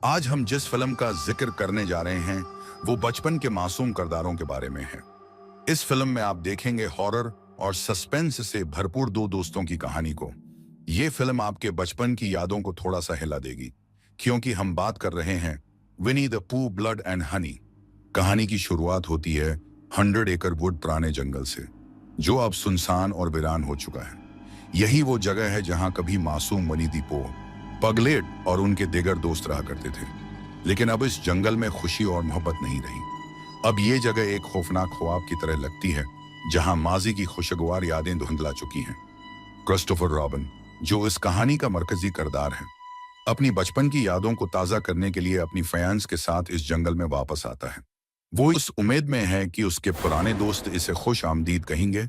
आज हम जिस फिल्म का जिक्र करने जा रहे हैं वो बचपन के मासूम किरदारों के बारे में है। इस फिल्म में आप देखेंगे हॉरर और सस्पेंस से भरपूर दो दोस्तों की कहानी को। ये फिल्म आपके बचपन की यादों को थोड़ा सा हिला देगी, क्योंकि हम बात कर रहे हैं विनी द पू ब्लड एंड हनी। कहानी की शुरुआत होती है 100 एकड़ वुड पुराने जंगल से, जो अब सुनसान और वीरान हो चुका है। यही वो जगह है जहां कभी मासूम विनी द पू, पगलेट और उनके दिगर दोस्त रहा करते थे। लेकिन अब इस जंगल में खुशी और मोहब्बत नहीं रही। अब ये जगह एक खौफनाक ख्वाब की तरह लगती है, जहां माजी की खुशगवार यादें धुंधला चुकी हैं। क्रिस्टोफर रॉबिन, जो इस कहानी का मरकजी किरदार है, अपनी बचपन की यादों को ताज़ा करने के लिए अपनी फैंस के साथ इस जंगल में वापस आता है। वो इस उम्मीद में है कि उसके पुराने दोस्त इसे खुश आमदीद कहेंगे,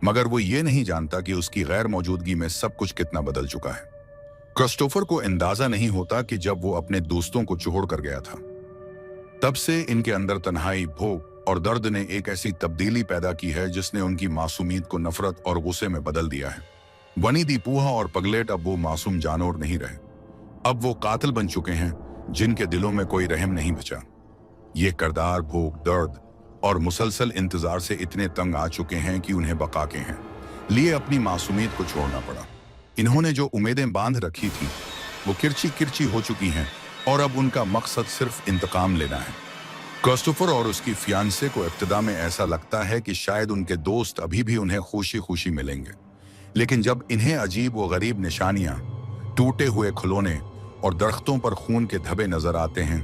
मगर वो ये नहीं जानता कि उसकी गैर मौजूदगी में सब कुछ कितना बदल चुका है। क्रिस्टोफर को अंदाजा नहीं होता कि जब वो अपने दोस्तों को छोड़ कर गया था, तब से इनके अंदर तन्हाई, भूख और दर्द ने एक ऐसी तब्दीली पैदा की है जिसने उनकी मासूमियत को नफरत और गुस्से में बदल दिया है। विनी द पू और पगलेट अब वो मासूम जानवर नहीं रहे, अब वो कातिल बन चुके हैं जिनके दिलों में कोई रहम नहीं बचा। ये किरदार भूख, दर्द और मुसलसल इंतजार से इतने तंग आ चुके हैं कि उन्हें बका के हैं लिए अपनी मासूमियत को छोड़ना पड़ा। इन्होंने जो उम्मीदें बांध रखी थी वो किरची किरची हो चुकी हैं और अब उनका मकसद सिर्फ इंतकाम लेना है। क्रिस्टोफर और उसकी फियांसे को इब्तिदा में ऐसा लगता है कि शायद उनके दोस्त अभी भी उन्हें खुशी खुशी मिलेंगे, लेकिन जब इन्हें अजीब व गरीब निशानियां, टूटे हुए खिलौने और दरख्तों पर खून के धब्बे नजर आते हैं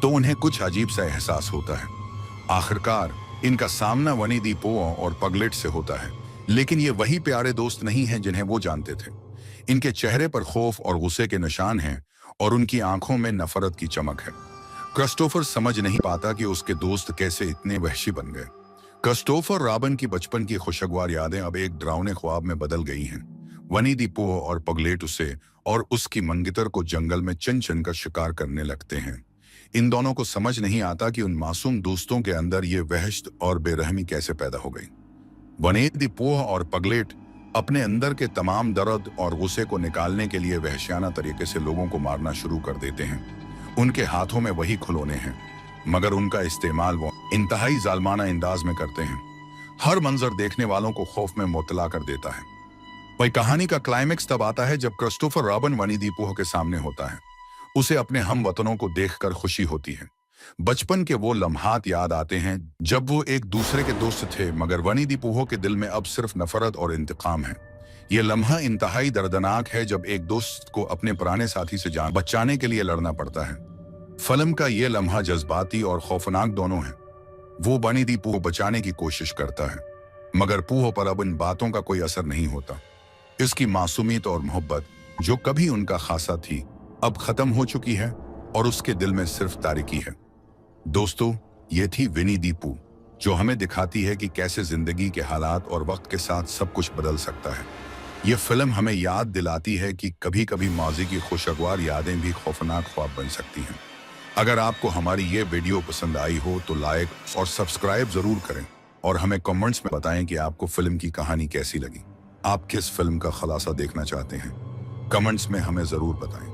तो उन्हें कुछ अजीब सा एहसास होता है। आखिरकार इनका सामना विनी द पू और पगलेट से होता है, लेकिन ये वही प्यारे दोस्त नहीं हैं जिन्हें वो जानते थे। इनके चेहरे पर खौफ और गुस्से के निशान हैं और उनकी आंखों में नफरत की चमक है। क्रिस्टोफर समझ नहीं पाता कि उसके दोस्त कैसे इतने वहशी बन गए। क्रिस्टोफर रॉबिन की बचपन की खुशगवार यादें अब एक डरावने ख्वाब में बदल गई हैं। विनी द पू और पगलेट उसे और उसकी मंगितर को जंगल में चन चन कर शिकार करने लगते हैं। इन दोनों को समझ नहीं आता कि उन मासूम दोस्तों के अंदर ये वहशत और बेरहमी कैसे पैदा हो गई। विनी द पू और पगलेट अपने अंदर के तमाम दर्द और गुस्से को निकालने के लिए वहशियाना तरीके से लोगों को मारना शुरू कर देते हैं। उनके हाथों में वही खिलौने हैं, मगर उनका इस्तेमाल वो इंतहाई जालमाना अंदाज में करते हैं। हर मंजर देखने वालों को खौफ में मुब्तला कर देता है। वही कहानी का क्लाइमेक्स तब आता है जब क्रिस्टोफर रॉबिन विनी द पू के सामने होता है। उसे अपने हम वतनों को देखकर खुशी होती है। बचपन के वो लम्हात याद आते हैं जब वो एक दूसरे के दोस्त थे, मगर विनी द पू के दिल में अब सिर्फ नफरत और इंतकाम है। ये लम्हा इंतहाई दर्दनाक है जब एक दोस्त को अपने पुराने साथी से जान बचाने के लिए लड़ना पड़ता है। फिल्म का ये लम्हा जज्बाती और खौफनाक दोनों है। वो विनी द पू को बचाने की कोशिश करता है, मगर पू पर अब इन बातों का कोई असर नहीं होता। इसकी मासूमियत और मोहब्बत जो कभी उनका खासा थी, अब खत्म हो चुकी है और उसके दिल में सिर्फ तारिकी है। दोस्तों, ये थी विनी द पू, जो हमें दिखाती है कि कैसे जिंदगी के हालात और वक्त के साथ सब कुछ बदल सकता है। ये फिल्म हमें याद दिलाती है कि कभी कभी माजी की खुशगवार यादें भी खौफनाक ख्वाब बन सकती हैं। अगर आपको हमारी ये वीडियो पसंद आई हो तो लाइक और सब्सक्राइब जरूर करें और हमें कमेंट्स में बताएं कि आपको फिल्म की कहानी कैसी लगी। आप किस फिल्म का खुलासा देखना चाहते हैं, कमेंट्स में हमें जरूर बताएं।